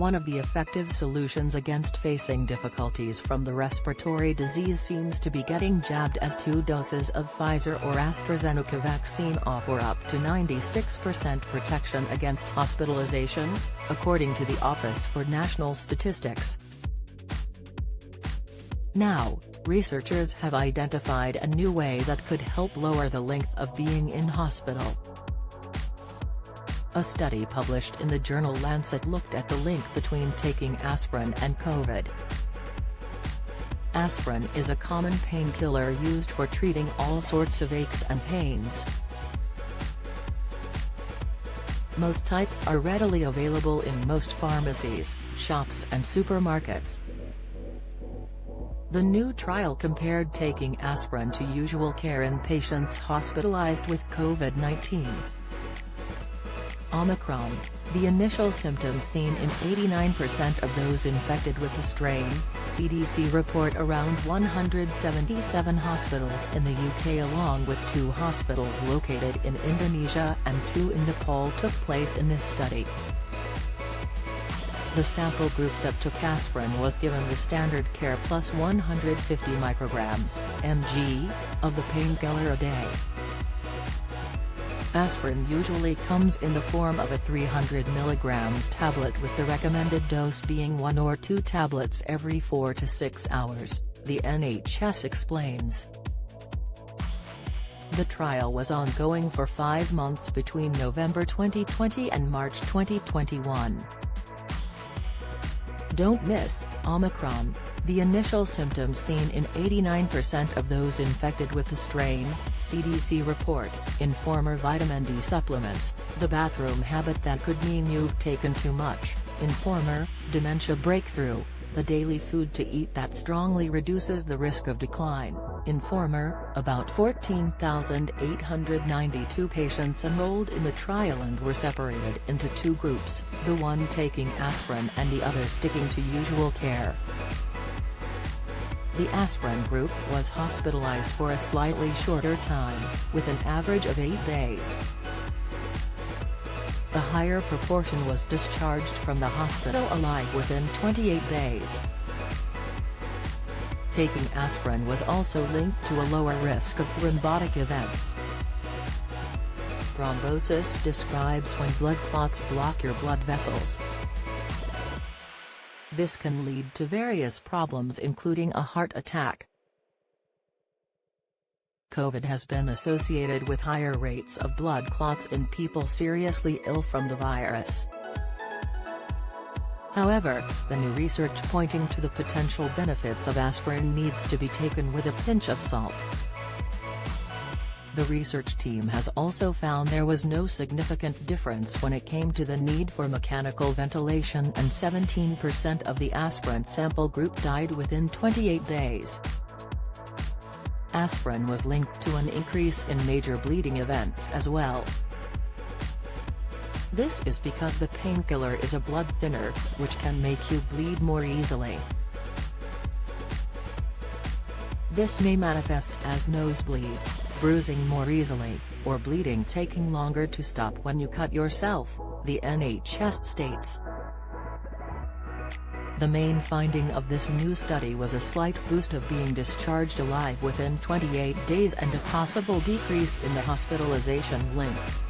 One of the effective solutions against facing difficulties from the respiratory disease seems to be getting jabbed, as 2 doses of Pfizer or AstraZeneca vaccine offer up to 96% protection against hospitalization, according to the Office for National Statistics. Now, researchers have identified a new way that could help lower the length of being in hospital. A study published in the journal Lancet looked at the link between taking aspirin and COVID. Aspirin is a common painkiller used for treating all sorts of aches and pains. Most types are readily available in most pharmacies, shops and supermarkets. The new trial compared taking aspirin to usual care in patients hospitalized with COVID-19. Omicron, the initial symptoms seen in 89% of those infected with the strain, CDC report. Around 177 hospitals in the UK along with 2 hospitals located in Indonesia and 2 in Nepal took place in this study. The sample group that took aspirin was given the standard care plus 150 micrograms (mg) of the painkiller a day. Aspirin usually comes in the form of a 300 mg tablet, with the recommended dose being 1 or 2 tablets every 4 to 6 hours, the NHS explains. The trial was ongoing for 5 months between November 2020 and March 2021. Don't miss Omicron, the initial symptoms seen in 89% of those infected with the strain, CDC report. Informer vitamin D supplements, the bathroom habit that could mean you've taken too much. Informer, dementia breakthrough, the daily food to eat that strongly reduces the risk of decline. Informer, about 14,892 patients enrolled in the trial and were separated into 2 groups, the one taking aspirin and the other sticking to usual care. The aspirin group was hospitalized for a slightly shorter time, with an average of 8 days. The higher proportion was discharged from the hospital alive within 28 days. Taking aspirin was also linked to a lower risk of thrombotic events. Thrombosis describes when blood clots block your blood vessels. This can lead to various problems including a heart attack. COVID has been associated with higher rates of blood clots in people seriously ill from the virus. However, the new research pointing to the potential benefits of aspirin needs to be taken with a pinch of salt. The research team has also found there was no significant difference when it came to the need for mechanical ventilation, and 17% of the aspirin sample group died within 28 days. Aspirin was linked to an increase in major bleeding events as well. This is because the painkiller is a blood thinner, which can make you bleed more easily. This may manifest as nosebleeds, bruising more easily, or bleeding taking longer to stop when you cut yourself, the NHS states. The main finding of this new study was a slight boost of being discharged alive within 28 days and a possible decrease in the hospitalization length.